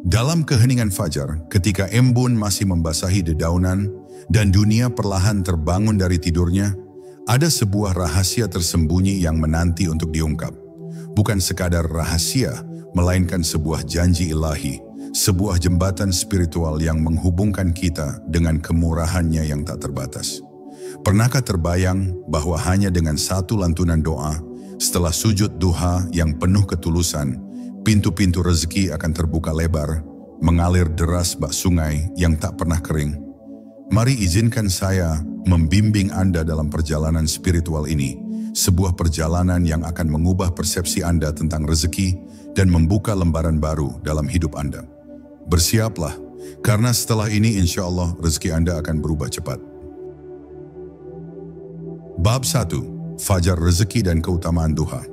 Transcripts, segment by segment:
Dalam keheningan fajar, ketika embun masih membasahi dedaunan dan dunia perlahan terbangun dari tidurnya, ada sebuah rahasia tersembunyi yang menanti untuk diungkap. Bukan sekadar rahasia, melainkan sebuah janji ilahi, sebuah jembatan spiritual yang menghubungkan kita dengan kemurahannya yang tak terbatas. Pernahkah terbayang bahwa hanya dengan satu lantunan doa, setelah sujud duha yang penuh ketulusan, pintu-pintu rezeki akan terbuka lebar, mengalir deras bak sungai yang tak pernah kering? Mari izinkan saya membimbing Anda dalam perjalanan spiritual ini, sebuah perjalanan yang akan mengubah persepsi Anda tentang rezeki dan membuka lembaran baru dalam hidup Anda. Bersiaplah, karena setelah ini insya Allah rezeki Anda akan berubah cepat. Bab 1. Fajar Rezeki dan Keutamaan Duha.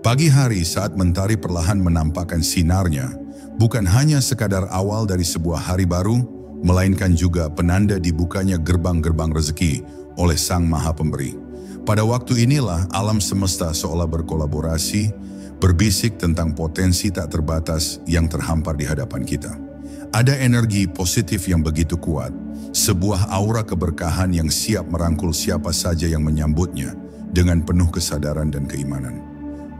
Pagi hari saat mentari perlahan menampakkan sinarnya, bukan hanya sekadar awal dari sebuah hari baru, melainkan juga penanda dibukanya gerbang-gerbang rezeki oleh Sang Maha Pemberi. Pada waktu inilah alam semesta seolah berkolaborasi, berbisik tentang potensi tak terbatas yang terhampar di hadapan kita. Ada energi positif yang begitu kuat, sebuah aura keberkahan yang siap merangkul siapa saja yang menyambutnya dengan penuh kesadaran dan keimanan.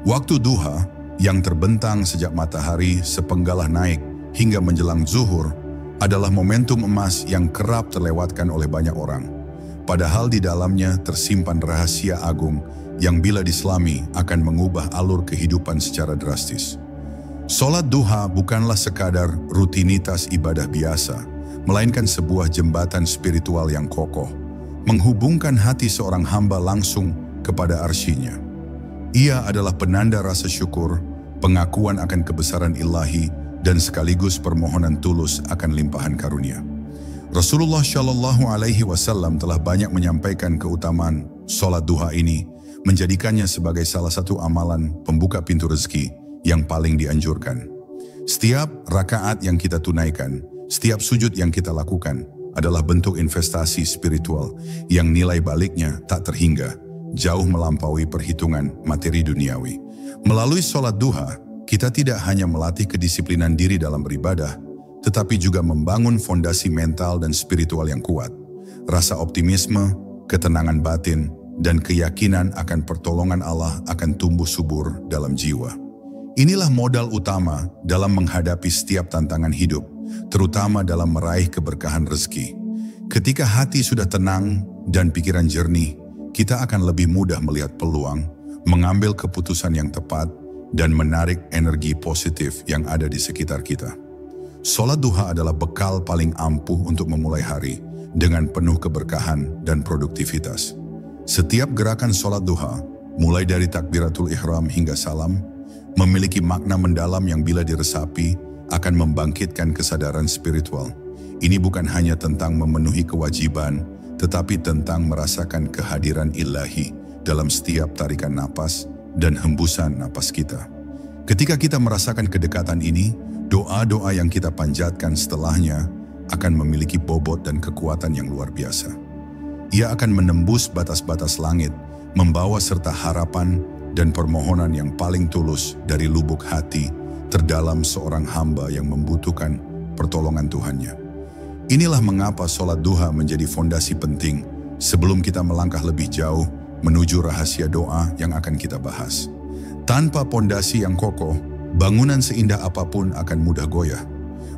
Waktu duha yang terbentang sejak matahari sepenggalah naik hingga menjelang zuhur adalah momentum emas yang kerap terlewatkan oleh banyak orang. Padahal di dalamnya tersimpan rahasia agung yang bila diselami akan mengubah alur kehidupan secara drastis. Salat duha bukanlah sekadar rutinitas ibadah biasa, melainkan sebuah jembatan spiritual yang kokoh, menghubungkan hati seorang hamba langsung kepada arsy-Nya. Ia adalah penanda rasa syukur, pengakuan akan kebesaran ilahi, dan sekaligus permohonan tulus akan limpahan karunia. Rasulullah Shallallahu Alaihi Wasallam telah banyak menyampaikan keutamaan salat duha ini, menjadikannya sebagai salah satu amalan pembuka pintu rezeki yang paling dianjurkan. Setiap rakaat yang kita tunaikan, setiap sujud yang kita lakukan adalah bentuk investasi spiritual yang nilai baliknya tak terhingga, jauh melampaui perhitungan materi duniawi. Melalui salat duha, kita tidak hanya melatih kedisiplinan diri dalam beribadah, tetapi juga membangun fondasi mental dan spiritual yang kuat. Rasa optimisme, ketenangan batin, dan keyakinan akan pertolongan Allah akan tumbuh subur dalam jiwa. Inilah modal utama dalam menghadapi setiap tantangan hidup, terutama dalam meraih keberkahan rezeki. Ketika hati sudah tenang dan pikiran jernih, kita akan lebih mudah melihat peluang, mengambil keputusan yang tepat, dan menarik energi positif yang ada di sekitar kita. Salat duha adalah bekal paling ampuh untuk memulai hari dengan penuh keberkahan dan produktivitas. Setiap gerakan salat duha, mulai dari takbiratul ihram hingga salam, memiliki makna mendalam yang bila diresapi akan membangkitkan kesadaran spiritual. Ini bukan hanya tentang memenuhi kewajiban, tetapi tentang merasakan kehadiran ilahi dalam setiap tarikan napas dan hembusan napas kita. Ketika kita merasakan kedekatan ini, doa-doa yang kita panjatkan setelahnya akan memiliki bobot dan kekuatan yang luar biasa. Ia akan menembus batas-batas langit, membawa serta harapan dan permohonan yang paling tulus dari lubuk hati terdalam seorang hamba yang membutuhkan pertolongan Tuhannya. Inilah mengapa salat duha menjadi fondasi penting sebelum kita melangkah lebih jauh menuju rahasia doa yang akan kita bahas. Tanpa fondasi yang kokoh, bangunan seindah apapun akan mudah goyah.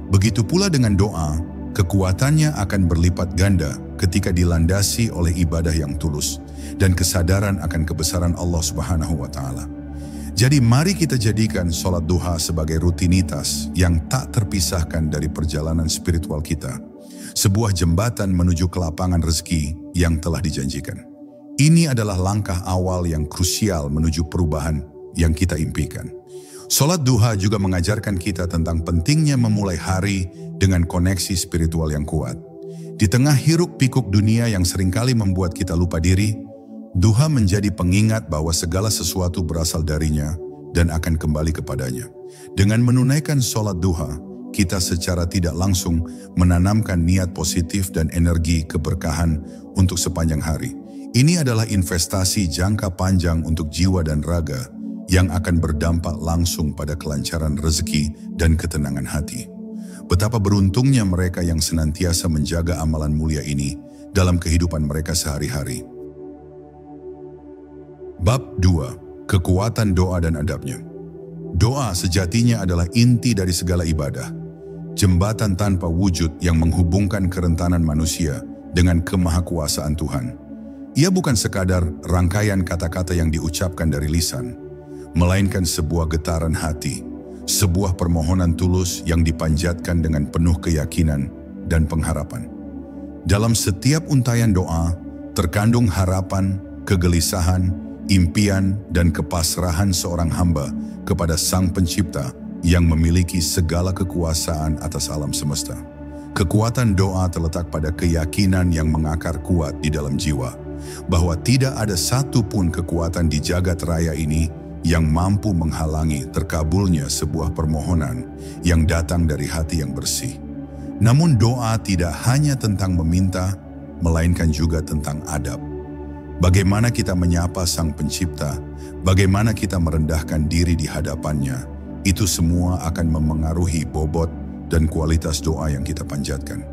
Begitu pula dengan doa, kekuatannya akan berlipat ganda ketika dilandasi oleh ibadah yang tulus dan kesadaran akan kebesaran Allah Subhanahu wa Ta'ala. Jadi mari kita jadikan salat duha sebagai rutinitas yang tak terpisahkan dari perjalanan spiritual kita. Sebuah jembatan menuju ke lapangan rezeki yang telah dijanjikan. Ini adalah langkah awal yang krusial menuju perubahan yang kita impikan. Salat duha juga mengajarkan kita tentang pentingnya memulai hari dengan koneksi spiritual yang kuat. Di tengah hiruk pikuk dunia yang seringkali membuat kita lupa diri, duha menjadi pengingat bahwa segala sesuatu berasal darinya dan akan kembali kepadanya. Dengan menunaikan salat duha, kita secara tidak langsung menanamkan niat positif dan energi keberkahan untuk sepanjang hari. Ini adalah investasi jangka panjang untuk jiwa dan raga yang akan berdampak langsung pada kelancaran rezeki dan ketenangan hati. Betapa beruntungnya mereka yang senantiasa menjaga amalan mulia ini dalam kehidupan mereka sehari-hari. Bab 2. Kekuatan doa dan adabnya. Doa sejatinya adalah inti dari segala ibadah, jembatan tanpa wujud yang menghubungkan kerentanan manusia dengan kemahakuasaan Tuhan. Ia bukan sekadar rangkaian kata-kata yang diucapkan dari lisan, melainkan sebuah getaran hati, sebuah permohonan tulus yang dipanjatkan dengan penuh keyakinan dan pengharapan. Dalam setiap untayan doa, terkandung harapan, kegelisahan, impian, dan kepasrahan seorang hamba kepada Sang Pencipta yang memiliki segala kekuasaan atas alam semesta. Kekuatan doa terletak pada keyakinan yang mengakar kuat di dalam jiwa, bahwa tidak ada satupun kekuatan di jagat raya ini yang mampu menghalangi terkabulnya sebuah permohonan yang datang dari hati yang bersih. Namun doa tidak hanya tentang meminta, melainkan juga tentang adab. Bagaimana kita menyapa Sang Pencipta, bagaimana kita merendahkan diri di hadapannya, itu semua akan memengaruhi bobot dan kualitas doa yang kita panjatkan.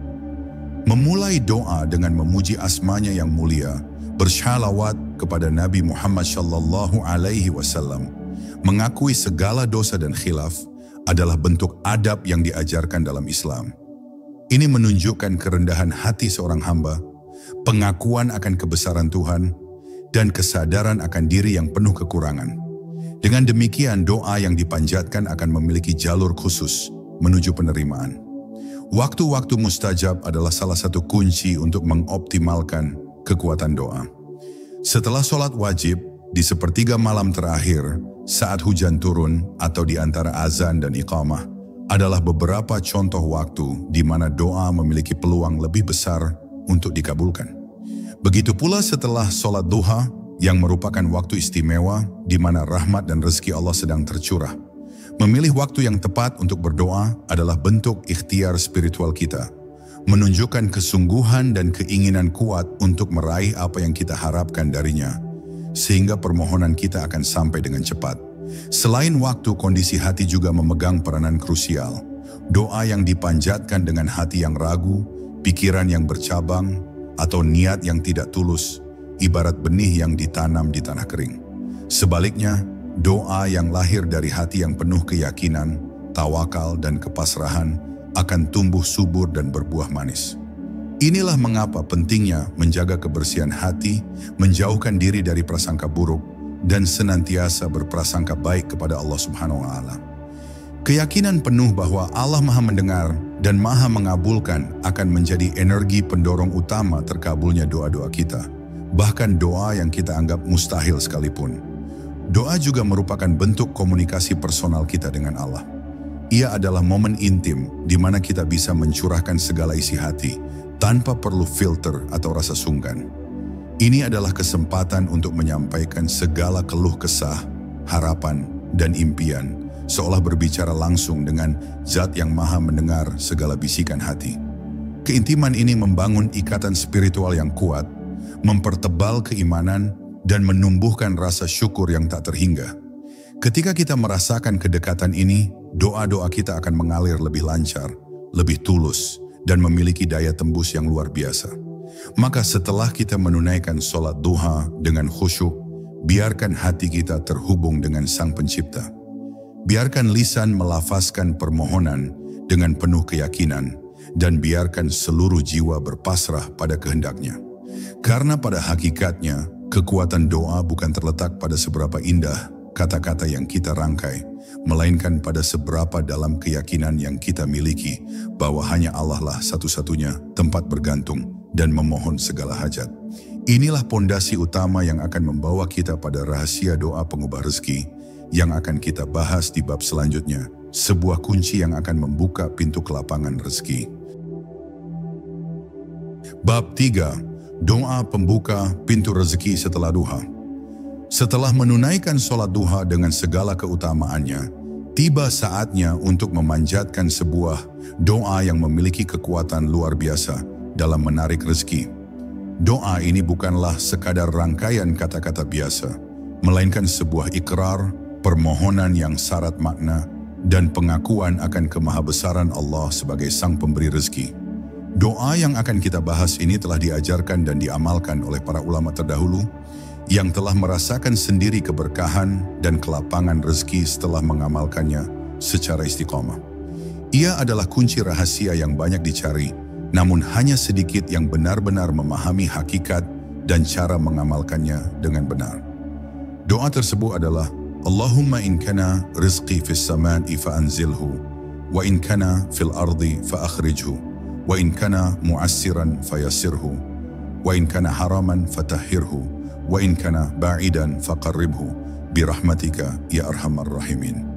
Memulai doa dengan memuji asmanya yang mulia, bershalawat kepada Nabi Muhammad sallallahu alaihi wasallam, mengakui segala dosa dan khilaf adalah bentuk adab yang diajarkan dalam Islam. Ini menunjukkan kerendahan hati seorang hamba, pengakuan akan kebesaran Tuhan, dan kesadaran akan diri yang penuh kekurangan. Dengan demikian, doa yang dipanjatkan akan memiliki jalur khusus menuju penerimaan. Waktu-waktu mustajab adalah salah satu kunci untuk mengoptimalkan kekuatan doa. Setelah sholat wajib, di sepertiga malam terakhir, saat hujan turun atau di antara azan dan iqamah, adalah beberapa contoh waktu di mana doa memiliki peluang lebih besar untuk dikabulkan. Begitu pula setelah sholat duha, yang merupakan waktu istimewa di mana rahmat dan rezeki Allah sedang tercurah. Memilih waktu yang tepat untuk berdoa adalah bentuk ikhtiar spiritual kita, menunjukkan kesungguhan dan keinginan kuat untuk meraih apa yang kita harapkan darinya, sehingga permohonan kita akan sampai dengan cepat. Selain waktu, kondisi hati juga memegang peranan krusial. Doa yang dipanjatkan dengan hati yang ragu, pikiran yang bercabang, atau niat yang tidak tulus, ibarat benih yang ditanam di tanah kering. Sebaliknya, doa yang lahir dari hati yang penuh keyakinan, tawakal, dan kepasrahan akan tumbuh subur dan berbuah manis. Inilah mengapa pentingnya menjaga kebersihan hati, menjauhkan diri dari prasangka buruk, dan senantiasa berprasangka baik kepada Allah Subhanahu wa Ta'ala. Keyakinan penuh bahwa Allah Maha Mendengar dan Maha Mengabulkan akan menjadi energi pendorong utama terkabulnya doa-doa kita, bahkan doa yang kita anggap mustahil sekalipun. Doa juga merupakan bentuk komunikasi personal kita dengan Allah. Ia adalah momen intim di mana kita bisa mencurahkan segala isi hati tanpa perlu filter atau rasa sungkan. Ini adalah kesempatan untuk menyampaikan segala keluh kesah, harapan, dan impian, seolah berbicara langsung dengan Zat yang Maha Mendengar segala bisikan hati. Keintiman ini membangun ikatan spiritual yang kuat, mempertebal keimanan, dan menumbuhkan rasa syukur yang tak terhingga. Ketika kita merasakan kedekatan ini, doa-doa kita akan mengalir lebih lancar, lebih tulus, dan memiliki daya tembus yang luar biasa. Maka setelah kita menunaikan sholat duha dengan khusyuk, biarkan hati kita terhubung dengan Sang Pencipta. Biarkan lisan melafazkan permohonan dengan penuh keyakinan, dan biarkan seluruh jiwa berpasrah pada kehendaknya. Karena pada hakikatnya, kekuatan doa bukan terletak pada seberapa indah kata-kata yang kita rangkai, melainkan pada seberapa dalam keyakinan yang kita miliki bahwa hanya Allah lah satu-satunya tempat bergantung dan memohon segala hajat. Inilah pondasi utama yang akan membawa kita pada rahasia doa pengubah rezeki yang akan kita bahas di bab selanjutnya, sebuah kunci yang akan membuka pintu kelapangan rezeki. Bab 3. Doa pembuka pintu rezeki setelah duha. Setelah menunaikan sholat duha dengan segala keutamaannya, tiba saatnya untuk memanjatkan sebuah doa yang memiliki kekuatan luar biasa dalam menarik rezeki. Doa ini bukanlah sekadar rangkaian kata-kata biasa, melainkan sebuah ikrar, permohonan yang syarat makna, dan pengakuan akan kemahabesaran Allah sebagai Sang Pemberi rezeki. Doa yang akan kita bahas ini telah diajarkan dan diamalkan oleh para ulama terdahulu yang telah merasakan sendiri keberkahan dan kelapangan rezeki setelah mengamalkannya secara istiqamah. Ia adalah kunci rahasia yang banyak dicari, namun hanya sedikit yang benar-benar memahami hakikat dan cara mengamalkannya dengan benar. Doa tersebut adalah Allahumma in kana rizqi fis sama'i fa'anzilhu, wa in kana fil ardi fa'akhrijhu, wa in kana mu'assiran fayassirhu, wa in kana haraman fatahhirhu, wa in kana ba'idan faqarribhu, birahmatika ya arhamar rahimin.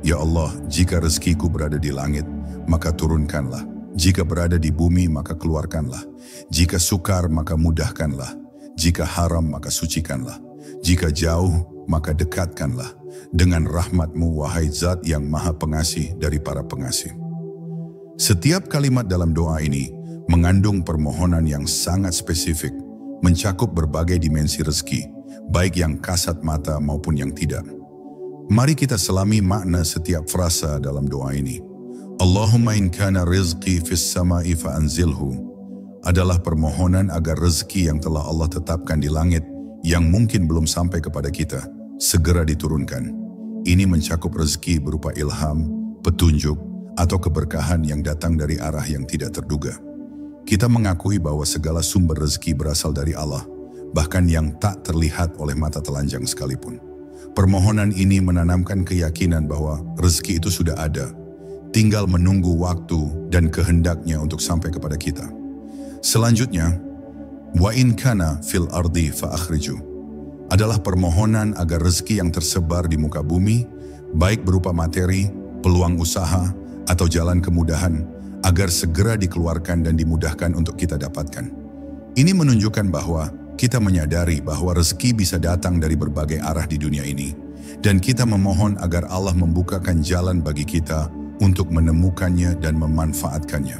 Ya Allah, jika rezekiku berada di langit, maka turunkanlah. Jika berada di bumi, maka keluarkanlah. Jika sukar, maka mudahkanlah. Jika haram, maka sucikanlah. Jika jauh, maka dekatkanlah. Dengan rahmat-Mu, wahai Zat yang Maha Pengasih dari para pengasih. Setiap kalimat dalam doa ini mengandung permohonan yang sangat spesifik, mencakup berbagai dimensi rezeki, baik yang kasat mata maupun yang tidak. Mari kita selami makna setiap frasa dalam doa ini. Allahumma in kana rizqi fis sama'i fa'anzilhu adalah permohonan agar rezeki yang telah Allah tetapkan di langit yang mungkin belum sampai kepada kita, segera diturunkan. Ini mencakup rezeki berupa ilham, petunjuk, atau keberkahan yang datang dari arah yang tidak terduga. Kita mengakui bahwa segala sumber rezeki berasal dari Allah, bahkan yang tak terlihat oleh mata telanjang sekalipun. Permohonan ini menanamkan keyakinan bahwa rezeki itu sudah ada, tinggal menunggu waktu dan kehendaknya untuk sampai kepada kita. Selanjutnya, wa in kana fil ardi fa'akhriju adalah permohonan agar rezeki yang tersebar di muka bumi, baik berupa materi, peluang usaha, atau jalan kemudahan, agar segera dikeluarkan dan dimudahkan untuk kita dapatkan. Ini menunjukkan bahwa kita menyadari bahwa rezeki bisa datang dari berbagai arah di dunia ini, dan kita memohon agar Allah membukakan jalan bagi kita untuk menemukannya dan memanfaatkannya.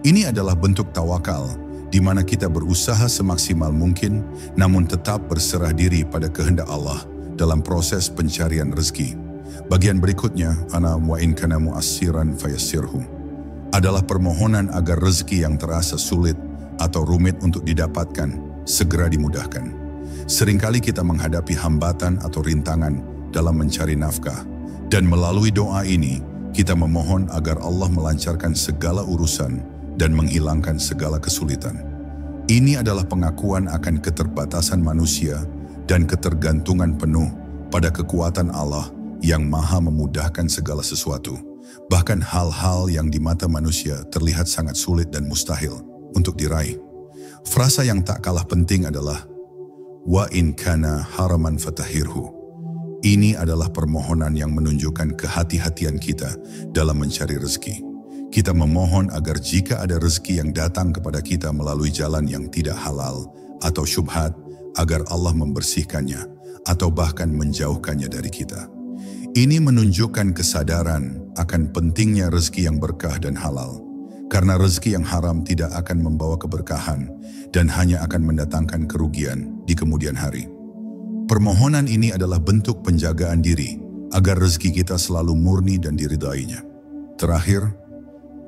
Ini adalah bentuk tawakal, di mana kita berusaha semaksimal mungkin, namun tetap berserah diri pada kehendak Allah dalam proses pencarian rezeki. Bagian berikutnya, ana wa in kana mu'assiran fayassirhu, adalah permohonan agar rezeki yang terasa sulit atau rumit untuk didapatkan segera dimudahkan. Seringkali kita menghadapi hambatan atau rintangan dalam mencari nafkah, dan melalui doa ini kita memohon agar Allah melancarkan segala urusan dan menghilangkan segala kesulitan. Ini adalah pengakuan akan keterbatasan manusia dan ketergantungan penuh pada kekuatan Allah yang maha memudahkan segala sesuatu, bahkan hal-hal yang di mata manusia terlihat sangat sulit dan mustahil untuk diraih. Frasa yang tak kalah penting adalah wa in kana haraman fatahhirhu. Ini adalah permohonan yang menunjukkan kehati-hatian kita dalam mencari rezeki. Kita memohon agar jika ada rezeki yang datang kepada kita melalui jalan yang tidak halal atau syubhat, agar Allah membersihkannya atau bahkan menjauhkannya dari kita. Ini menunjukkan kesadaran akan pentingnya rezeki yang berkah dan halal, karena rezeki yang haram tidak akan membawa keberkahan dan hanya akan mendatangkan kerugian di kemudian hari. Permohonan ini adalah bentuk penjagaan diri agar rezeki kita selalu murni dan diridainya. Terakhir,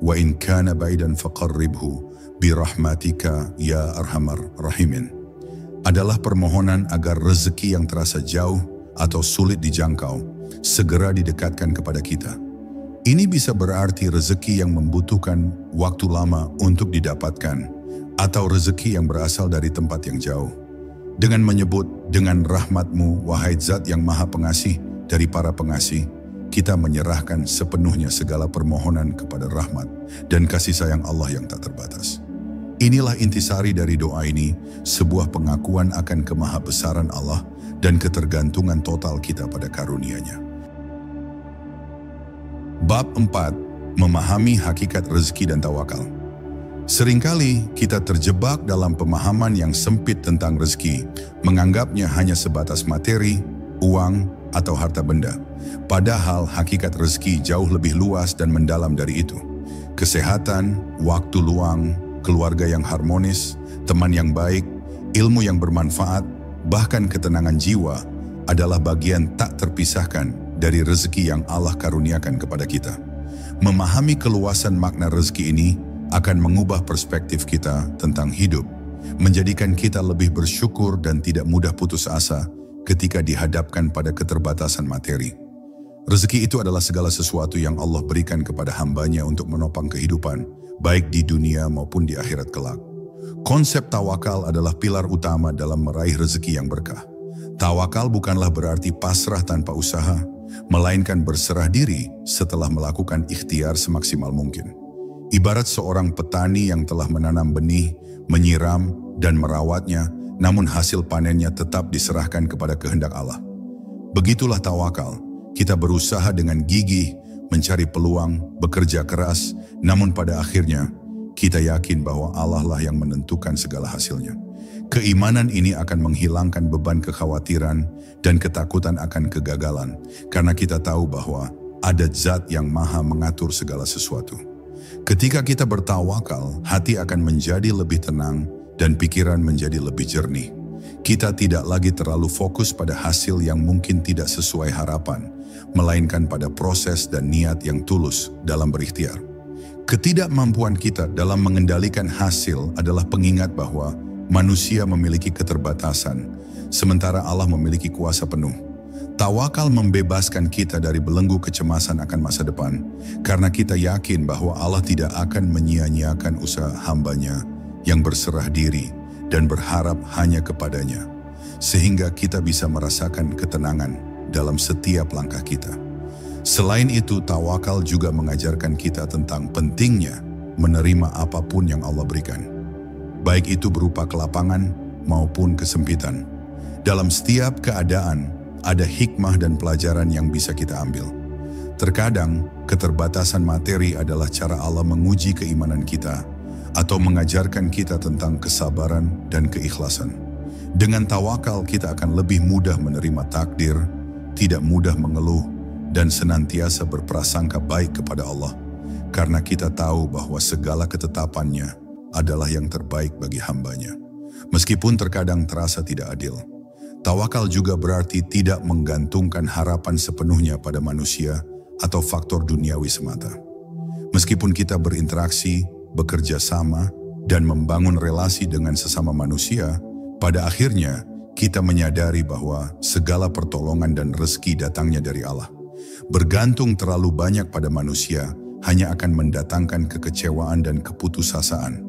wa in kana ba'idan faqarribhu birahmatika ya arhamar rahimin, adalah permohonan agar rezeki yang terasa jauh atau sulit dijangkau segera didekatkan kepada kita. Ini bisa berarti rezeki yang membutuhkan waktu lama untuk didapatkan, atau rezeki yang berasal dari tempat yang jauh. Dengan menyebut, dengan rahmat-Mu, wahai Zat yang Maha Pengasih dari para pengasih, kita menyerahkan sepenuhnya segala permohonan kepada rahmat dan kasih sayang Allah yang tak terbatas. Inilah intisari dari doa ini, sebuah pengakuan akan kemahabesaran Allah dan ketergantungan total kita pada karunia-Nya. Bab 4. Memahami hakikat rezeki dan tawakal. Seringkali kita terjebak dalam pemahaman yang sempit tentang rezeki, menganggapnya hanya sebatas materi, uang, atau harta benda. Padahal hakikat rezeki jauh lebih luas dan mendalam dari itu. Kesehatan, waktu luang, keluarga yang harmonis, teman yang baik, ilmu yang bermanfaat, bahkan ketenangan jiwa adalah bagian tak terpisahkan dari rezeki yang Allah karuniakan kepada kita. Memahami keluasan makna rezeki ini akan mengubah perspektif kita tentang hidup, menjadikan kita lebih bersyukur dan tidak mudah putus asa ketika dihadapkan pada keterbatasan materi. Rezeki itu adalah segala sesuatu yang Allah berikan kepada hambanya untuk menopang kehidupan, baik di dunia maupun di akhirat kelak. Konsep tawakal adalah pilar utama dalam meraih rezeki yang berkah. Tawakal bukanlah berarti pasrah tanpa usaha, melainkan berserah diri setelah melakukan ikhtiar semaksimal mungkin. Ibarat seorang petani yang telah menanam benih, menyiram, dan merawatnya, namun hasil panennya tetap diserahkan kepada kehendak Allah. Begitulah tawakal. Kita berusaha dengan gigih, mencari peluang, bekerja keras, namun pada akhirnya kita yakin bahwa Allah lah yang menentukan segala hasilnya. Keimanan ini akan menghilangkan beban kekhawatiran dan ketakutan akan kegagalan, karena kita tahu bahwa ada Zat yang Maha mengatur segala sesuatu. Ketika kita bertawakal, hati akan menjadi lebih tenang dan pikiran menjadi lebih jernih. Kita tidak lagi terlalu fokus pada hasil yang mungkin tidak sesuai harapan, melainkan pada proses dan niat yang tulus dalam berikhtiar. Ketidakmampuan kita dalam mengendalikan hasil adalah pengingat bahwa manusia memiliki keterbatasan, sementara Allah memiliki kuasa penuh. Tawakal membebaskan kita dari belenggu kecemasan akan masa depan, karena kita yakin bahwa Allah tidak akan menyia-nyiakan usaha hambanya yang berserah diri dan berharap hanya kepadanya, sehingga kita bisa merasakan ketenangan dalam setiap langkah kita. Selain itu, tawakal juga mengajarkan kita tentang pentingnya menerima apapun yang Allah berikan, baik itu berupa kelapangan maupun kesempitan. Dalam setiap keadaan, ada hikmah dan pelajaran yang bisa kita ambil. Terkadang, keterbatasan materi adalah cara Allah menguji keimanan kita atau mengajarkan kita tentang kesabaran dan keikhlasan. Dengan tawakal, kita akan lebih mudah menerima takdir, tidak mudah mengeluh, dan senantiasa berprasangka baik kepada Allah, karena kita tahu bahwa segala ketetapannya adalah yang terbaik bagi hambanya. Meskipun terkadang terasa tidak adil, tawakal juga berarti tidak menggantungkan harapan sepenuhnya pada manusia atau faktor duniawi semata. Meskipun kita berinteraksi, bekerja sama, dan membangun relasi dengan sesama manusia, pada akhirnya kita menyadari bahwa segala pertolongan dan rezeki datangnya dari Allah. Bergantung terlalu banyak pada manusia hanya akan mendatangkan kekecewaan dan keputusasaan.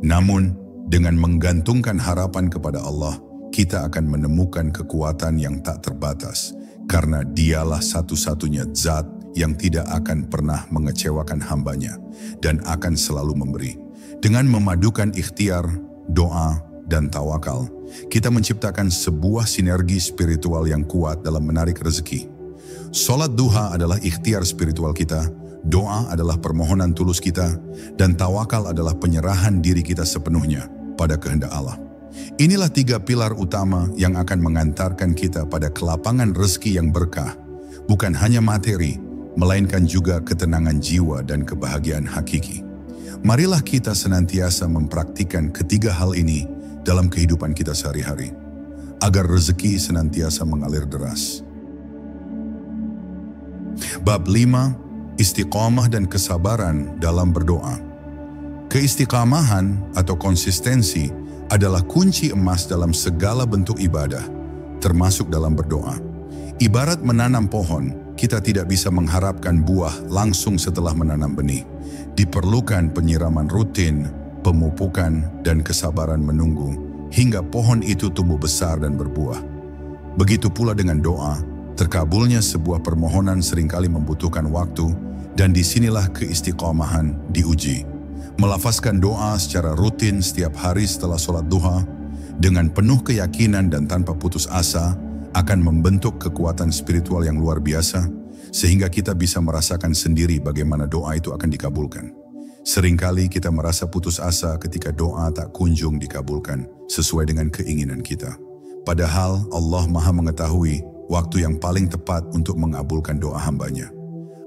Namun, dengan menggantungkan harapan kepada Allah, kita akan menemukan kekuatan yang tak terbatas, karena Dialah satu-satunya Zat yang tidak akan pernah mengecewakan hambanya dan akan selalu memberi. Dengan memadukan ikhtiar, doa, dan tawakal, kita menciptakan sebuah sinergi spiritual yang kuat dalam menarik rezeki. Salat duha adalah ikhtiar spiritual kita, doa adalah permohonan tulus kita, dan tawakal adalah penyerahan diri kita sepenuhnya pada kehendak Allah. Inilah 3 pilar utama yang akan mengantarkan kita pada kelapangan rezeki yang berkah, bukan hanya materi, melainkan juga ketenangan jiwa dan kebahagiaan hakiki. Marilah kita senantiasa mempraktikkan ketiga hal ini dalam kehidupan kita sehari-hari, agar rezeki senantiasa mengalir deras. Bab 5. Istiqamah dan kesabaran dalam berdoa. Keistiqamahan atau konsistensi adalah kunci emas dalam segala bentuk ibadah, termasuk dalam berdoa. Ibarat menanam pohon, kita tidak bisa mengharapkan buah langsung setelah menanam benih. Diperlukan penyiraman rutin, pemupukan, dan kesabaran menunggu hingga pohon itu tumbuh besar dan berbuah. Begitu pula dengan doa, terkabulnya sebuah permohonan seringkali membutuhkan waktu, dan disinilah keistiqomahan diuji. Melafazkan doa secara rutin setiap hari setelah sholat duha, dengan penuh keyakinan dan tanpa putus asa, akan membentuk kekuatan spiritual yang luar biasa, sehingga kita bisa merasakan sendiri bagaimana doa itu akan dikabulkan. Seringkali kita merasa putus asa ketika doa tak kunjung dikabulkan sesuai dengan keinginan kita. Padahal Allah Maha mengetahui waktu yang paling tepat untuk mengabulkan doa hambanya.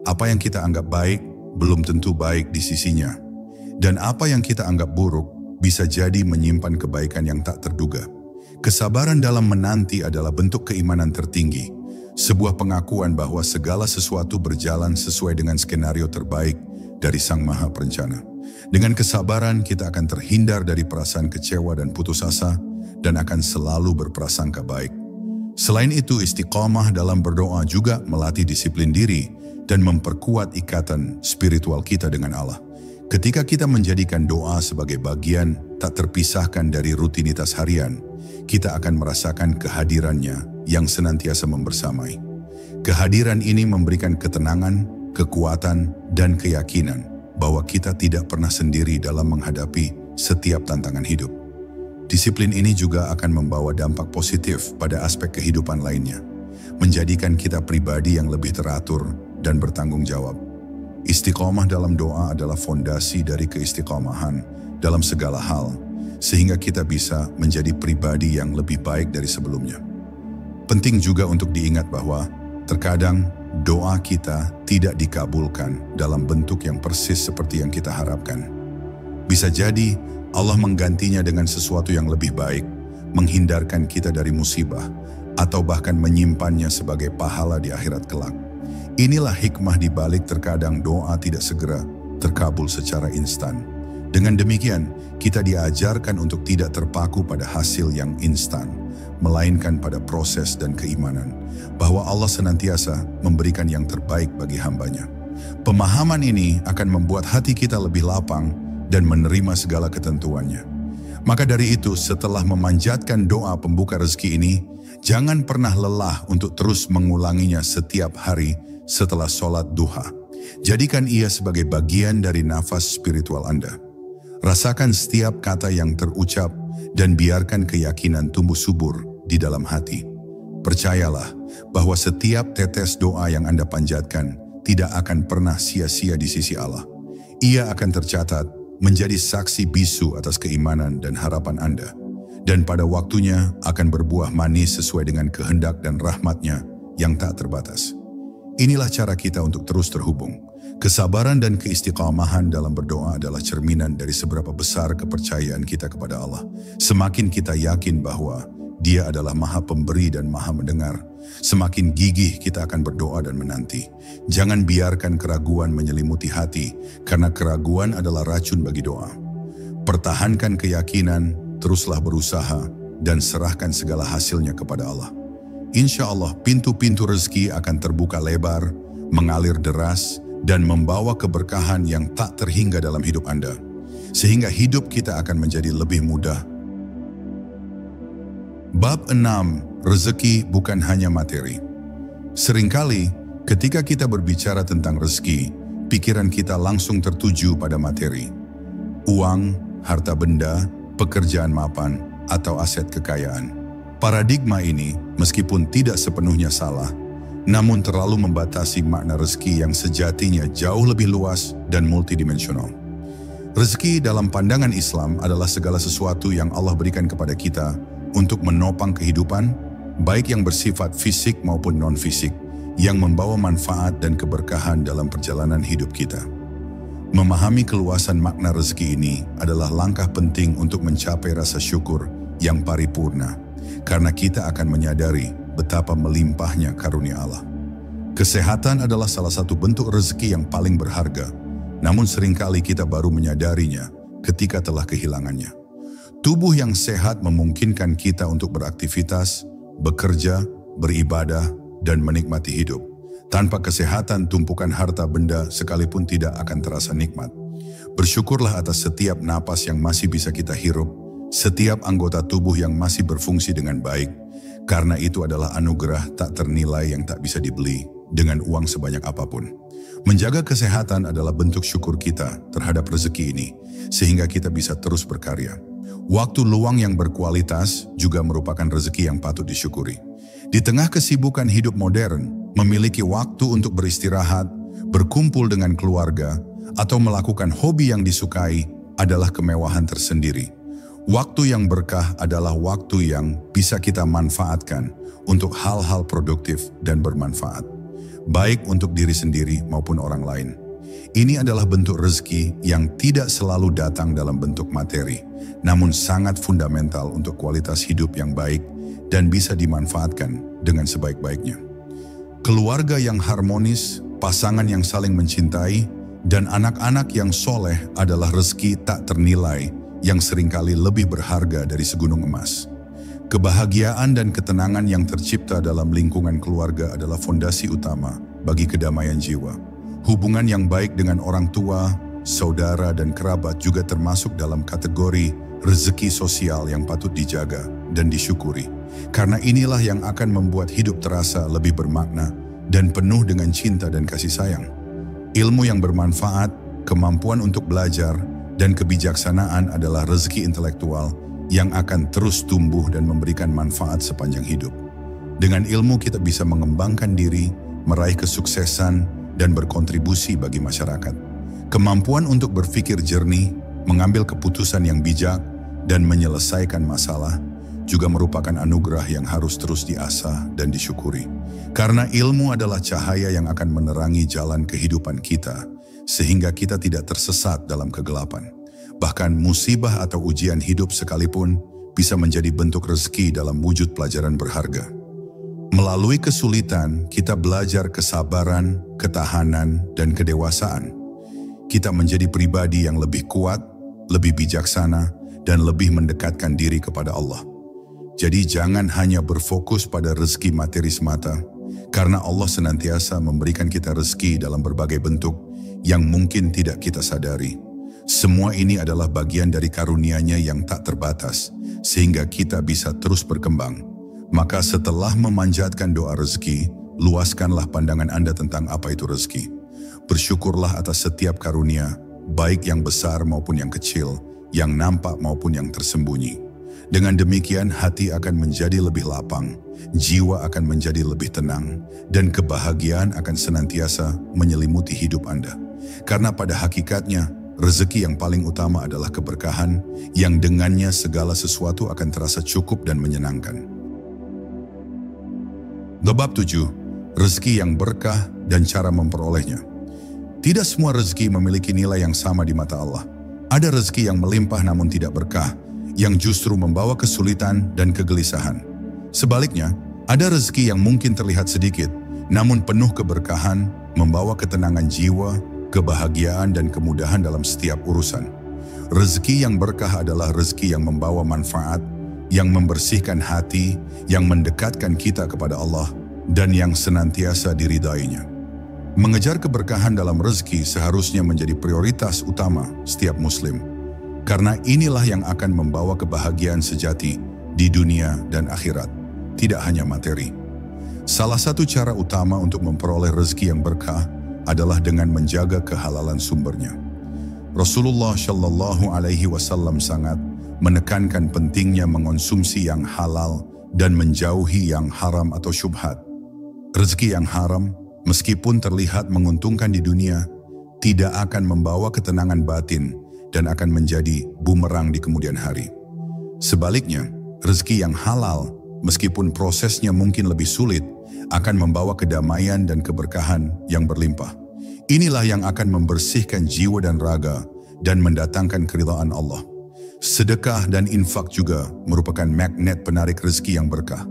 Apa yang kita anggap baik, belum tentu baik di sisinya. Dan apa yang kita anggap buruk, bisa jadi menyimpan kebaikan yang tak terduga. Kesabaran dalam menanti adalah bentuk keimanan tertinggi. sebuah pengakuan bahwa segala sesuatu berjalan sesuai dengan skenario terbaik dari Sang Maha Perencana. Dengan kesabaran kita akan terhindar dari perasaan kecewa dan putus asa dan akan selalu berprasangka baik. Selain itu, istiqomah dalam berdoa juga melatih disiplin diri dan memperkuat ikatan spiritual kita dengan Allah. Ketika kita menjadikan doa sebagai bagian tak terpisahkan dari rutinitas harian, kita akan merasakan kehadirannya yang senantiasa membersamai. Kehadiran ini memberikan ketenangan, kekuatan, dan keyakinan bahwa kita tidak pernah sendiri dalam menghadapi setiap tantangan hidup. Disiplin ini juga akan membawa dampak positif pada aspek kehidupan lainnya, menjadikan kita pribadi yang lebih teratur dan bertanggung jawab. Istiqomah dalam doa adalah fondasi dari keistiqomahan dalam segala hal, sehingga kita bisa menjadi pribadi yang lebih baik dari sebelumnya. Penting juga untuk diingat bahwa terkadang doa kita tidak dikabulkan dalam bentuk yang persis seperti yang kita harapkan. Bisa jadi Allah menggantinya dengan sesuatu yang lebih baik, menghindarkan kita dari musibah, atau bahkan menyimpannya sebagai pahala di akhirat kelak. Inilah hikmah di balik terkadang doa tidak segera terkabul secara instan. Dengan demikian, kita diajarkan untuk tidak terpaku pada hasil yang instan, melainkan pada proses dan keimanan, bahwa Allah senantiasa memberikan yang terbaik bagi hambanya. Pemahaman ini akan membuat hati kita lebih lapang dan menerima segala ketentuannya. Maka dari itu, setelah memanjatkan doa pembuka rezeki ini, jangan pernah lelah untuk terus mengulanginya setiap hari setelah sholat duha. Jadikan ia sebagai bagian dari nafas spiritual Anda. Rasakan setiap kata yang terucap dan biarkan keyakinan tumbuh subur di dalam hati. Percayalah bahwa setiap tetes doa yang Anda panjatkan tidak akan pernah sia-sia di sisi Allah. Ia akan tercatat menjadi saksi bisu atas keimanan dan harapan Anda, dan pada waktunya akan berbuah manis sesuai dengan kehendak dan rahmat-Nya yang tak terbatas. Inilah cara kita untuk terus terhubung. Kesabaran dan keistiqomahan dalam berdoa adalah cerminan dari seberapa besar kepercayaan kita kepada Allah. Semakin kita yakin bahwa Dia adalah Maha Pemberi dan Maha Mendengar, semakin gigih kita akan berdoa dan menanti. Jangan biarkan keraguan menyelimuti hati, karena keraguan adalah racun bagi doa. Pertahankan keyakinan, teruslah berusaha, dan serahkan segala hasilnya kepada Allah. Insya Allah, pintu-pintu rezeki akan terbuka lebar, mengalir deras, dan membawa keberkahan yang tak terhingga dalam hidup Anda, sehingga hidup kita akan menjadi lebih mudah. Bab 6. Rezeki bukan hanya materi. Seringkali, ketika kita berbicara tentang rezeki, pikiran kita langsung tertuju pada materi. Uang, harta benda, pekerjaan mapan, atau aset kekayaan. Paradigma ini, meskipun tidak sepenuhnya salah, namun terlalu membatasi makna rezeki yang sejatinya jauh lebih luas dan multidimensional. Rezeki dalam pandangan Islam adalah segala sesuatu yang Allah berikan kepada kita untuk menopang kehidupan, baik yang bersifat fisik maupun non-fisik, yang membawa manfaat dan keberkahan dalam perjalanan hidup kita. Memahami keluasan makna rezeki ini adalah langkah penting untuk mencapai rasa syukur yang paripurna, karena kita akan menyadari betapa melimpahnya karunia Allah. Kesehatan adalah salah satu bentuk rezeki yang paling berharga, namun seringkali kita baru menyadarinya ketika telah kehilangannya. Tubuh yang sehat memungkinkan kita untuk beraktivitas, bekerja, beribadah, dan menikmati hidup. Tanpa kesehatan, tumpukan harta benda sekalipun tidak akan terasa nikmat. Bersyukurlah atas setiap napas yang masih bisa kita hirup, setiap anggota tubuh yang masih berfungsi dengan baik, karena itu adalah anugerah tak ternilai yang tak bisa dibeli dengan uang sebanyak apapun. Menjaga kesehatan adalah bentuk syukur kita terhadap rezeki ini, sehingga kita bisa terus berkarya. Waktu luang yang berkualitas juga merupakan rezeki yang patut disyukuri. Di tengah kesibukan hidup modern, memiliki waktu untuk beristirahat, berkumpul dengan keluarga, atau melakukan hobi yang disukai adalah kemewahan tersendiri. Waktu yang berkah adalah waktu yang bisa kita manfaatkan untuk hal-hal produktif dan bermanfaat, baik untuk diri sendiri maupun orang lain. Ini adalah bentuk rezeki yang tidak selalu datang dalam bentuk materi, namun sangat fundamental untuk kualitas hidup yang baik dan bisa dimanfaatkan dengan sebaik-baiknya. Keluarga yang harmonis, pasangan yang saling mencintai, dan anak-anak yang soleh adalah rezeki tak ternilai yang seringkali lebih berharga dari segunung emas. Kebahagiaan dan ketenangan yang tercipta dalam lingkungan keluarga adalah fondasi utama bagi kedamaian jiwa. Hubungan yang baik dengan orang tua, saudara, dan kerabat juga termasuk dalam kategori rezeki sosial yang patut dijaga dan disyukuri. Karena inilah yang akan membuat hidup terasa lebih bermakna dan penuh dengan cinta dan kasih sayang. Ilmu yang bermanfaat, kemampuan untuk belajar, dan kebijaksanaan adalah rezeki intelektual yang akan terus tumbuh dan memberikan manfaat sepanjang hidup. Dengan ilmu kita bisa mengembangkan diri, meraih kesuksesan, dan berkontribusi bagi masyarakat. Kemampuan untuk berpikir jernih, mengambil keputusan yang bijak, dan menyelesaikan masalah juga merupakan anugerah yang harus terus diasah dan disyukuri. Karena ilmu adalah cahaya yang akan menerangi jalan kehidupan kita, sehingga kita tidak tersesat dalam kegelapan. Bahkan musibah atau ujian hidup sekalipun bisa menjadi bentuk rezeki dalam wujud pelajaran berharga. Melalui kesulitan, kita belajar kesabaran, ketahanan, dan kedewasaan. Kita menjadi pribadi yang lebih kuat, lebih bijaksana, dan lebih mendekatkan diri kepada Allah. Jadi jangan hanya berfokus pada rezeki materi semata, karena Allah senantiasa memberikan kita rezeki dalam berbagai bentuk yang mungkin tidak kita sadari. Semua ini adalah bagian dari karunia-Nya yang tak terbatas, sehingga kita bisa terus berkembang. Maka setelah memanjatkan doa rezeki, luaskanlah pandangan Anda tentang apa itu rezeki. Bersyukurlah atas setiap karunia, baik yang besar maupun yang kecil, yang nampak maupun yang tersembunyi. Dengan demikian hati akan menjadi lebih lapang, jiwa akan menjadi lebih tenang, dan kebahagiaan akan senantiasa menyelimuti hidup Anda. Karena pada hakikatnya, rezeki yang paling utama adalah keberkahan, yang dengannya segala sesuatu akan terasa cukup dan menyenangkan. Bab 7. Rezeki yang berkah dan cara memperolehnya. Tidak semua rezeki memiliki nilai yang sama di mata Allah. Ada rezeki yang melimpah namun tidak berkah, yang justru membawa kesulitan dan kegelisahan. Sebaliknya, ada rezeki yang mungkin terlihat sedikit, namun penuh keberkahan, membawa ketenangan jiwa, kebahagiaan, dan kemudahan dalam setiap urusan. Rezeki yang berkah adalah rezeki yang membawa manfaat, yang membersihkan hati, yang mendekatkan kita kepada Allah, dan yang senantiasa diridainya. Mengejar keberkahan dalam rezeki seharusnya menjadi prioritas utama setiap muslim. Karena inilah yang akan membawa kebahagiaan sejati di dunia dan akhirat, tidak hanya materi. Salah satu cara utama untuk memperoleh rezeki yang berkah adalah dengan menjaga kehalalan sumbernya. Rasulullah Shallallahu Alaihi Wasallam sangat menekankan pentingnya mengonsumsi yang halal dan menjauhi yang haram atau syubhat. Rezeki yang haram, meskipun terlihat menguntungkan di dunia, tidak akan membawa ketenangan batin dan akan menjadi bumerang di kemudian hari. Sebaliknya, rezeki yang halal, meskipun prosesnya mungkin lebih sulit, akan membawa kedamaian dan keberkahan yang berlimpah. Inilah yang akan membersihkan jiwa dan raga dan mendatangkan keridhaan Allah. Sedekah dan infak juga merupakan magnet penarik rezeki yang berkah.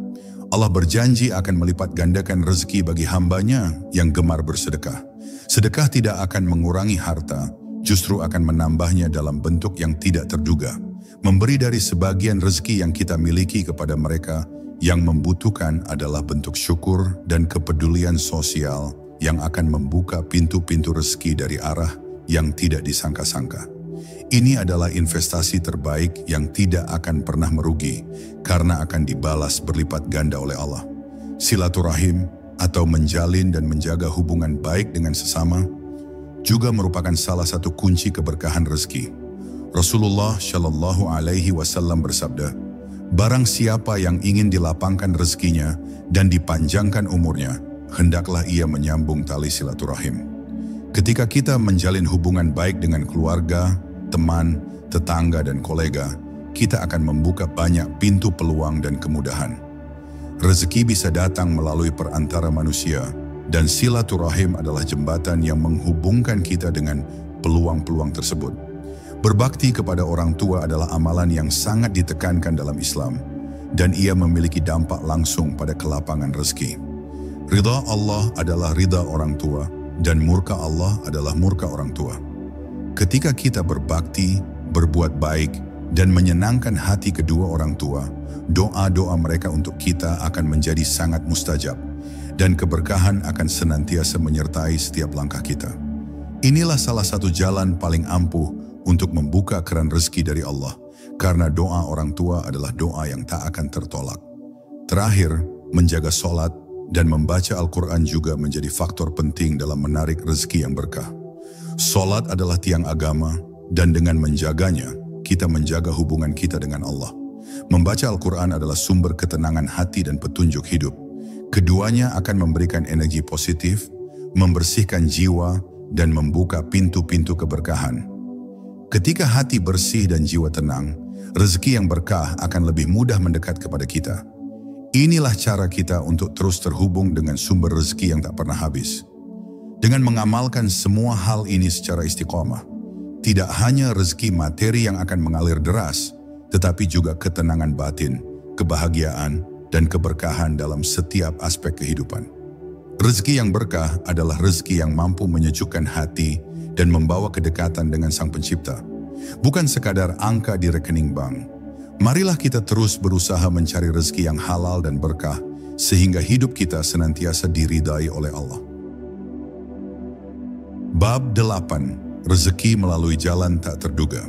Allah berjanji akan melipat gandakan rezeki bagi hambanya yang gemar bersedekah. Sedekah tidak akan mengurangi harta, justru akan menambahnya dalam bentuk yang tidak terduga. Memberi dari sebagian rezeki yang kita miliki kepada mereka yang membutuhkan adalah bentuk syukur dan kepedulian sosial yang akan membuka pintu-pintu rezeki dari arah yang tidak disangka-sangka. Ini adalah investasi terbaik yang tidak akan pernah merugi karena akan dibalas berlipat ganda oleh Allah. Silaturahim atau menjalin dan menjaga hubungan baik dengan sesama juga merupakan salah satu kunci keberkahan rezeki. Rasulullah Shallallahu Alaihi Wasallam bersabda, "Barang siapa yang ingin dilapangkan rezekinya dan dipanjangkan umurnya, hendaklah ia menyambung tali silaturahim." Ketika kita menjalin hubungan baik dengan keluarga, teman, tetangga, dan kolega, kita akan membuka banyak pintu peluang dan kemudahan. Rezeki bisa datang melalui perantara manusia, dan silaturahim adalah jembatan yang menghubungkan kita dengan peluang-peluang tersebut. Berbakti kepada orang tua adalah amalan yang sangat ditekankan dalam Islam, dan ia memiliki dampak langsung pada kelapangan rezeki. Ridha Allah adalah ridha orang tua, dan murka Allah adalah murka orang tua. Ketika kita berbakti, berbuat baik, dan menyenangkan hati kedua orang tua, doa-doa mereka untuk kita akan menjadi sangat mustajab, dan keberkahan akan senantiasa menyertai setiap langkah kita. Inilah salah satu jalan paling ampuh untuk membuka keran rezeki dari Allah, karena doa orang tua adalah doa yang tak akan tertolak. Terakhir, menjaga sholat dan membaca Al-Quran juga menjadi faktor penting dalam menarik rezeki yang berkah. Sholat adalah tiang agama, dan dengan menjaganya, kita menjaga hubungan kita dengan Allah. Membaca Al-Quran adalah sumber ketenangan hati dan petunjuk hidup. Keduanya akan memberikan energi positif, membersihkan jiwa, dan membuka pintu-pintu keberkahan. Ketika hati bersih dan jiwa tenang, rezeki yang berkah akan lebih mudah mendekat kepada kita. Inilah cara kita untuk terus terhubung dengan sumber rezeki yang tak pernah habis. Dengan mengamalkan semua hal ini secara istiqomah, tidak hanya rezeki materi yang akan mengalir deras, tetapi juga ketenangan batin, kebahagiaan, dan keberkahan dalam setiap aspek kehidupan. Rezeki yang berkah adalah rezeki yang mampu menyejukkan hati dan membawa kedekatan dengan Sang Pencipta. Bukan sekadar angka di rekening bank. Marilah kita terus berusaha mencari rezeki yang halal dan berkah, sehingga hidup kita senantiasa diridai oleh Allah. Bab 8. Rezeki melalui jalan tak terduga.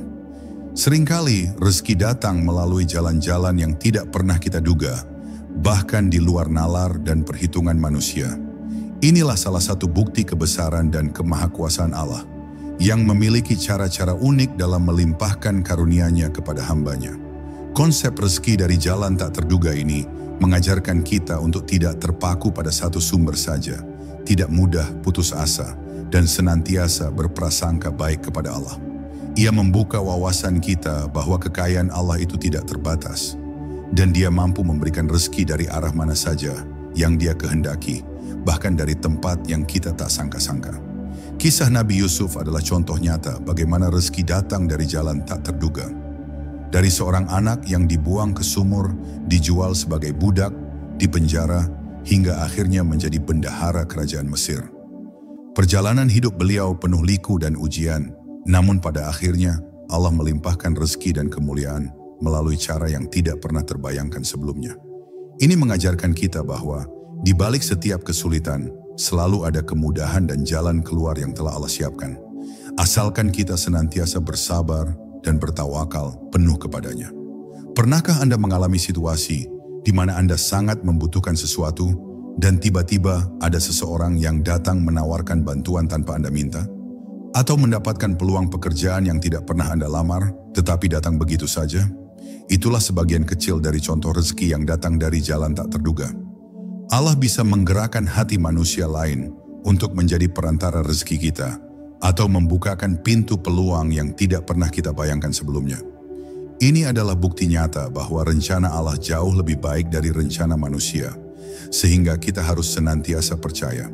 Seringkali rezeki datang melalui jalan-jalan yang tidak pernah kita duga, bahkan di luar nalar dan perhitungan manusia. Inilah salah satu bukti kebesaran dan kemahakuasaan Allah, yang memiliki cara-cara unik dalam melimpahkan karunia-Nya kepada hamba-Nya. Konsep rezeki dari jalan tak terduga ini mengajarkan kita untuk tidak terpaku pada satu sumber saja, tidak mudah putus asa, dan senantiasa berprasangka baik kepada Allah. Ia membuka wawasan kita bahwa kekayaan Allah itu tidak terbatas, dan Dia mampu memberikan rezeki dari arah mana saja yang Dia kehendaki, bahkan dari tempat yang kita tak sangka-sangka. Kisah Nabi Yusuf adalah contoh nyata bagaimana rezeki datang dari jalan tak terduga. Dari seorang anak yang dibuang ke sumur, dijual sebagai budak, dipenjara, hingga akhirnya menjadi bendahara kerajaan Mesir. Perjalanan hidup beliau penuh liku dan ujian, namun pada akhirnya Allah melimpahkan rezeki dan kemuliaan melalui cara yang tidak pernah terbayangkan sebelumnya. Ini mengajarkan kita bahwa di balik setiap kesulitan, selalu ada kemudahan dan jalan keluar yang telah Allah siapkan. Asalkan kita senantiasa bersabar dan bertawakal penuh kepadanya. Pernahkah Anda mengalami situasi di mana Anda sangat membutuhkan sesuatu dan tiba-tiba ada seseorang yang datang menawarkan bantuan tanpa Anda minta? Atau mendapatkan peluang pekerjaan yang tidak pernah Anda lamar, tetapi datang begitu saja? Itulah sebagian kecil dari contoh rezeki yang datang dari jalan tak terduga. Allah bisa menggerakkan hati manusia lain untuk menjadi perantara rezeki kita, atau membukakan pintu peluang yang tidak pernah kita bayangkan sebelumnya. Ini adalah bukti nyata bahwa rencana Allah jauh lebih baik dari rencana manusia, sehingga kita harus senantiasa percaya.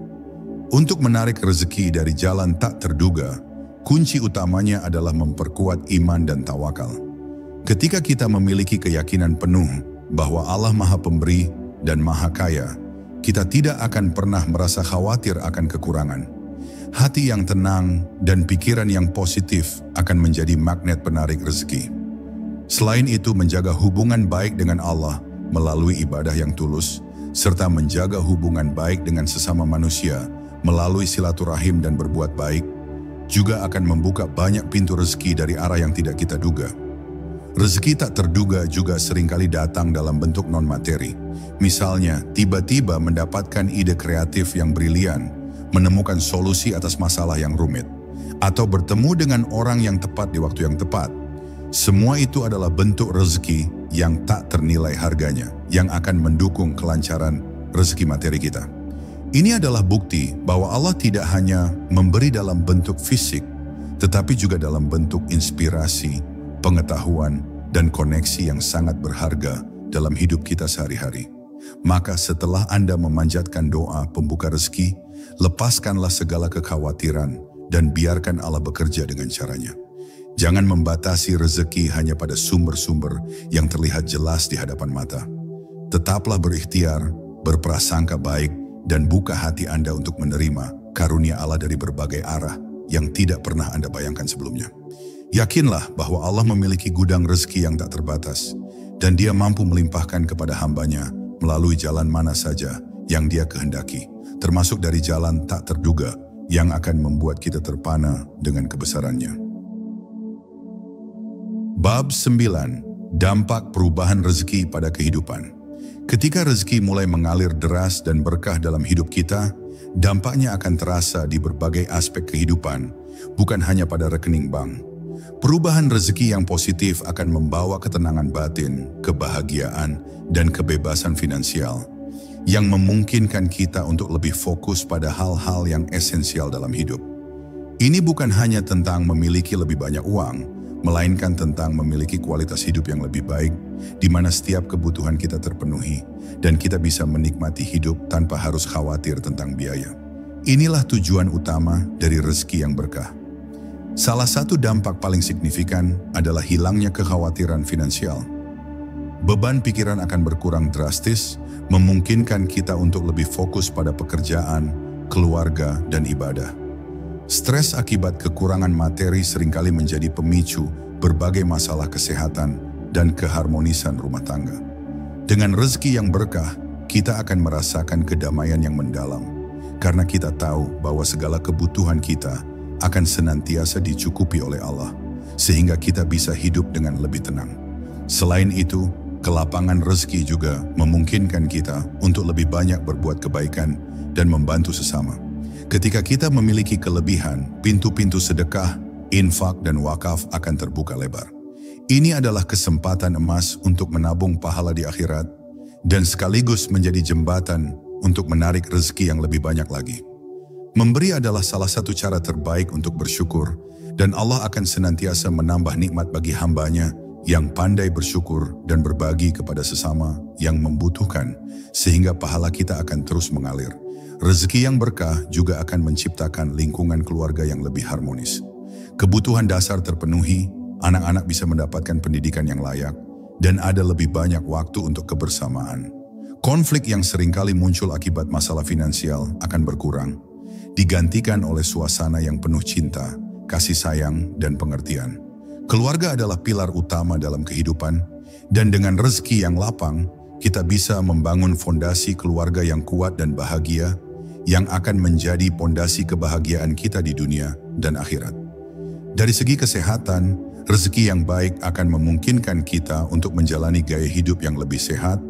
Untuk menarik rezeki dari jalan tak terduga, kunci utamanya adalah memperkuat iman dan tawakal. Ketika kita memiliki keyakinan penuh bahwa Allah Maha Pemberi dan Maha Kaya, kita tidak akan pernah merasa khawatir akan kekurangan. Hati yang tenang dan pikiran yang positif akan menjadi magnet penarik rezeki. Selain itu, menjaga hubungan baik dengan Allah melalui ibadah yang tulus, serta menjaga hubungan baik dengan sesama manusia melalui silaturahim dan berbuat baik, juga akan membuka banyak pintu rezeki dari arah yang tidak kita duga. Rezeki tak terduga juga seringkali datang dalam bentuk non-materi. Misalnya, tiba-tiba mendapatkan ide kreatif yang brilian, menemukan solusi atas masalah yang rumit, atau bertemu dengan orang yang tepat di waktu yang tepat. Semua itu adalah bentuk rezeki yang tak ternilai harganya, yang akan mendukung kelancaran rezeki materi kita. Ini adalah bukti bahwa Allah tidak hanya memberi dalam bentuk fisik, tetapi juga dalam bentuk inspirasi, pengetahuan, dan koneksi yang sangat berharga dalam hidup kita sehari-hari. Maka setelah Anda memanjatkan doa pembuka rezeki, lepaskanlah segala kekhawatiran dan biarkan Allah bekerja dengan caranya. Jangan membatasi rezeki hanya pada sumber-sumber yang terlihat jelas di hadapan mata. Tetaplah berikhtiar, berprasangka baik, dan buka hati Anda untuk menerima karunia Allah dari berbagai arah yang tidak pernah Anda bayangkan sebelumnya. Yakinlah bahwa Allah memiliki gudang rezeki yang tak terbatas, dan Dia mampu melimpahkan kepada hambanya melalui jalan mana saja yang Dia kehendaki, termasuk dari jalan tak terduga yang akan membuat kita terpana dengan kebesarannya. Bab 9. Dampak perubahan rezeki pada kehidupan. Ketika rezeki mulai mengalir deras dan berkah dalam hidup kita, dampaknya akan terasa di berbagai aspek kehidupan, bukan hanya pada rekening bank. Perubahan rezeki yang positif akan membawa ketenangan batin, kebahagiaan, dan kebebasan finansial, yang memungkinkan kita untuk lebih fokus pada hal-hal yang esensial dalam hidup. Ini bukan hanya tentang memiliki lebih banyak uang, melainkan tentang memiliki kualitas hidup yang lebih baik, di mana setiap kebutuhan kita terpenuhi, dan kita bisa menikmati hidup tanpa harus khawatir tentang biaya. Inilah tujuan utama dari rezeki yang berkah. Salah satu dampak paling signifikan adalah hilangnya kekhawatiran finansial. Beban pikiran akan berkurang drastis, memungkinkan kita untuk lebih fokus pada pekerjaan, keluarga, dan ibadah. Stres akibat kekurangan materi seringkali menjadi pemicu berbagai masalah kesehatan dan keharmonisan rumah tangga. Dengan rezeki yang berkah, kita akan merasakan kedamaian yang mendalam, karena kita tahu bahwa segala kebutuhan kita akan senantiasa dicukupi oleh Allah, sehingga kita bisa hidup dengan lebih tenang. Selain itu, kelapangan rezeki juga memungkinkan kita untuk lebih banyak berbuat kebaikan dan membantu sesama. Ketika kita memiliki kelebihan, pintu-pintu sedekah, infak, dan wakaf akan terbuka lebar. Ini adalah kesempatan emas untuk menabung pahala di akhirat dan sekaligus menjadi jembatan untuk menarik rezeki yang lebih banyak lagi. Memberi adalah salah satu cara terbaik untuk bersyukur, dan Allah akan senantiasa menambah nikmat bagi hambanya yang pandai bersyukur dan berbagi kepada sesama yang membutuhkan, sehingga pahala kita akan terus mengalir. Rezeki yang berkah juga akan menciptakan lingkungan keluarga yang lebih harmonis. Kebutuhan dasar terpenuhi, anak-anak bisa mendapatkan pendidikan yang layak, dan ada lebih banyak waktu untuk kebersamaan. Konflik yang seringkali muncul akibat masalah finansial akan berkurang, digantikan oleh suasana yang penuh cinta, kasih sayang, dan pengertian. Keluarga adalah pilar utama dalam kehidupan, dan dengan rezeki yang lapang, kita bisa membangun fondasi keluarga yang kuat dan bahagia, yang akan menjadi fondasi kebahagiaan kita di dunia dan akhirat. Dari segi kesehatan, rezeki yang baik akan memungkinkan kita untuk menjalani gaya hidup yang lebih sehat,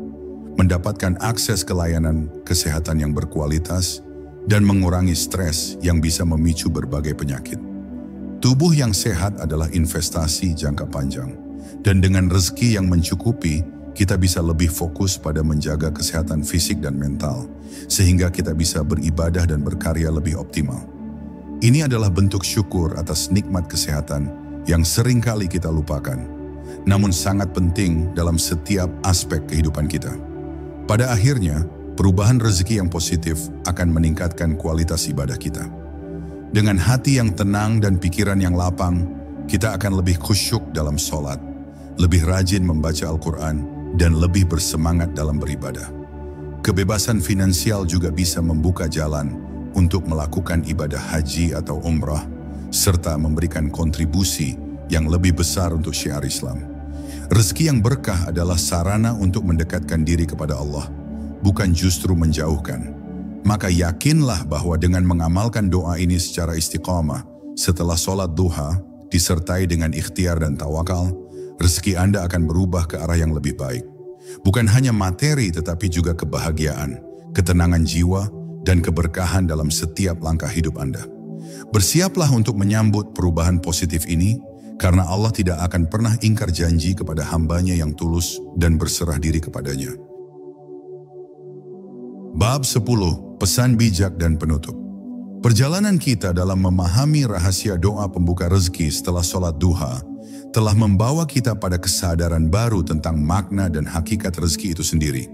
mendapatkan akses ke layanan kesehatan yang berkualitas, dan mengurangi stres yang bisa memicu berbagai penyakit. Tubuh yang sehat adalah investasi jangka panjang, dan dengan rezeki yang mencukupi, kita bisa lebih fokus pada menjaga kesehatan fisik dan mental, sehingga kita bisa beribadah dan berkarya lebih optimal. Ini adalah bentuk syukur atas nikmat kesehatan yang seringkali kita lupakan, namun sangat penting dalam setiap aspek kehidupan kita. Pada akhirnya, perubahan rezeki yang positif akan meningkatkan kualitas ibadah kita. Dengan hati yang tenang dan pikiran yang lapang, kita akan lebih khusyuk dalam sholat, lebih rajin membaca Al-Quran, dan lebih bersemangat dalam beribadah. Kebebasan finansial juga bisa membuka jalan untuk melakukan ibadah haji atau umrah, serta memberikan kontribusi yang lebih besar untuk syiar Islam. Rezeki yang berkah adalah sarana untuk mendekatkan diri kepada Allah, bukan justru menjauhkan. Maka yakinlah bahwa dengan mengamalkan doa ini secara istiqamah, setelah sholat duha, disertai dengan ikhtiar dan tawakal, rezeki Anda akan berubah ke arah yang lebih baik. Bukan hanya materi tetapi juga kebahagiaan, ketenangan jiwa, dan keberkahan dalam setiap langkah hidup Anda. Bersiaplah untuk menyambut perubahan positif ini, karena Allah tidak akan pernah ingkar janji kepada hambanya yang tulus dan berserah diri kepadanya. Bab 10. Pesan bijak dan penutup. Perjalanan kita dalam memahami rahasia doa pembuka rezeki setelah sholat duha telah membawa kita pada kesadaran baru tentang makna dan hakikat rezeki itu sendiri.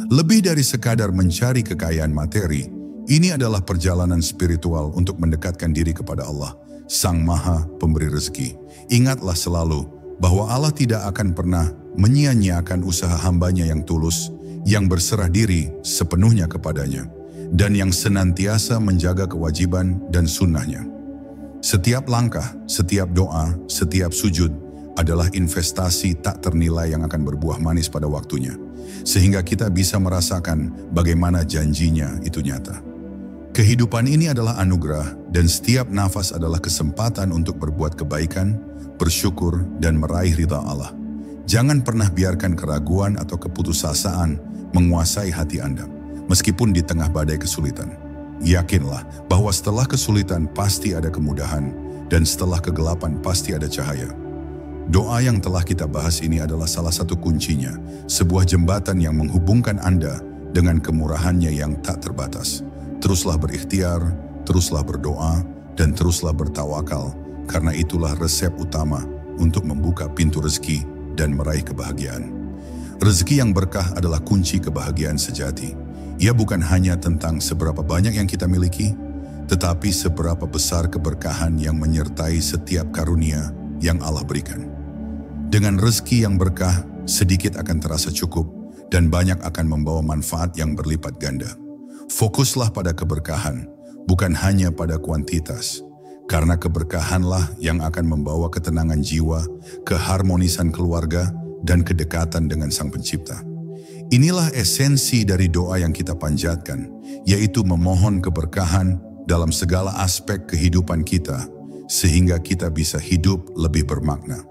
Lebih dari sekadar mencari kekayaan materi, ini adalah perjalanan spiritual untuk mendekatkan diri kepada Allah, Sang Maha Pemberi Rezeki. Ingatlah selalu bahwa Allah tidak akan pernah menyia-nyiakan usaha hambanya yang tulus, yang berserah diri sepenuhnya kepadanya. dan yang senantiasa menjaga kewajiban dan sunnahnya. Setiap langkah, setiap doa, setiap sujud adalah investasi tak ternilai yang akan berbuah manis pada waktunya, sehingga kita bisa merasakan bagaimana janjinya itu nyata. Kehidupan ini adalah anugerah dan setiap nafas adalah kesempatan untuk berbuat kebaikan, bersyukur, dan meraih ridha Allah. Jangan pernah biarkan keraguan atau keputusasaan menguasai hati Anda, meskipun di tengah badai kesulitan. Yakinlah bahwa setelah kesulitan pasti ada kemudahan, dan setelah kegelapan pasti ada cahaya. Doa yang telah kita bahas ini adalah salah satu kuncinya, sebuah jembatan yang menghubungkan Anda dengan kemurahannya yang tak terbatas. Teruslah berikhtiar, teruslah berdoa, dan teruslah bertawakal, karena itulah resep utama untuk membuka pintu rezeki dan meraih kebahagiaan. Rezeki yang berkah adalah kunci kebahagiaan sejati. Ia bukan hanya tentang seberapa banyak yang kita miliki, tetapi seberapa besar keberkahan yang menyertai setiap karunia yang Allah berikan. Dengan rezeki yang berkah, sedikit akan terasa cukup dan banyak akan membawa manfaat yang berlipat ganda. Fokuslah pada keberkahan, bukan hanya pada kuantitas, karena keberkahanlah yang akan membawa ketenangan jiwa, keharmonisan keluarga, dan kedekatan dengan Sang Pencipta. Inilah esensi dari doa yang kita panjatkan, yaitu memohon keberkahan dalam segala aspek kehidupan kita, sehingga kita bisa hidup lebih bermakna.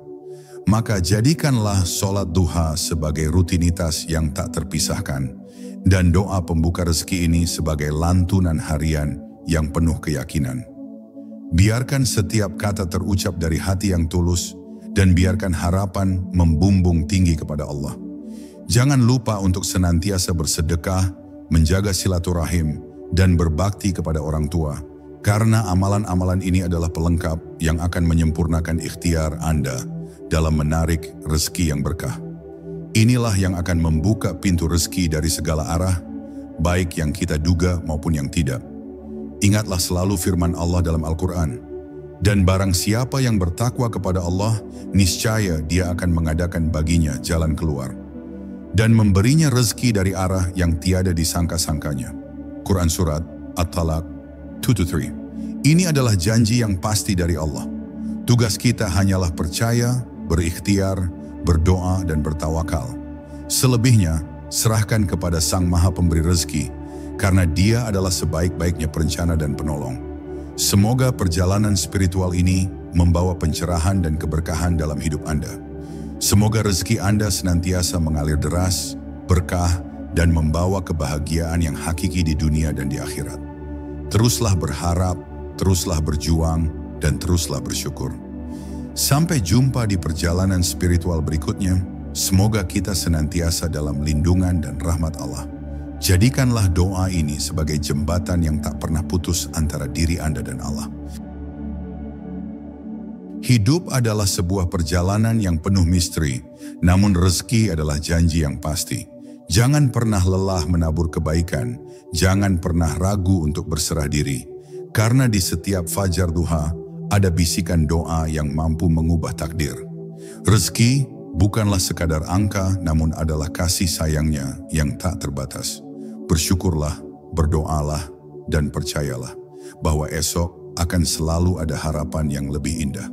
Maka jadikanlah sholat duha sebagai rutinitas yang tak terpisahkan, dan doa pembuka rezeki ini sebagai lantunan harian yang penuh keyakinan. Biarkan setiap kata terucap dari hati yang tulus, dan biarkan harapan membumbung tinggi kepada Allah. Jangan lupa untuk senantiasa bersedekah, menjaga silaturahim, dan berbakti kepada orang tua, karena amalan-amalan ini adalah pelengkap yang akan menyempurnakan ikhtiar Anda dalam menarik rezeki yang berkah. Inilah yang akan membuka pintu rezeki dari segala arah, baik yang kita duga maupun yang tidak. Ingatlah selalu firman Allah dalam Al-Quran, dan barang siapa yang bertakwa kepada Allah, niscaya Dia akan mengadakan baginya jalan keluar, dan memberinya rezeki dari arah yang tiada disangka-sangkanya. Quran Surat At-Talaq 2-3. Ini adalah janji yang pasti dari Allah. Tugas kita hanyalah percaya, berikhtiar, berdoa, dan bertawakal. Selebihnya, serahkan kepada Sang Maha Pemberi Rezeki, karena Dia adalah sebaik-baiknya perencana dan penolong. Semoga perjalanan spiritual ini membawa pencerahan dan keberkahan dalam hidup Anda. Semoga rezeki Anda senantiasa mengalir deras, berkah, dan membawa kebahagiaan yang hakiki di dunia dan di akhirat. Teruslah berharap, teruslah berjuang, dan teruslah bersyukur. Sampai jumpa di perjalanan spiritual berikutnya. Semoga kita senantiasa dalam lindungan dan rahmat Allah. Jadikanlah doa ini sebagai jembatan yang tak pernah putus antara diri Anda dan Allah. Hidup adalah sebuah perjalanan yang penuh misteri, namun rezeki adalah janji yang pasti. Jangan pernah lelah menabur kebaikan, jangan pernah ragu untuk berserah diri, karena di setiap fajar duha ada bisikan doa yang mampu mengubah takdir. Rezeki bukanlah sekadar angka, namun adalah kasih sayangnya yang tak terbatas. Bersyukurlah, berdoalah, dan percayalah bahwa esok akan selalu ada harapan yang lebih indah.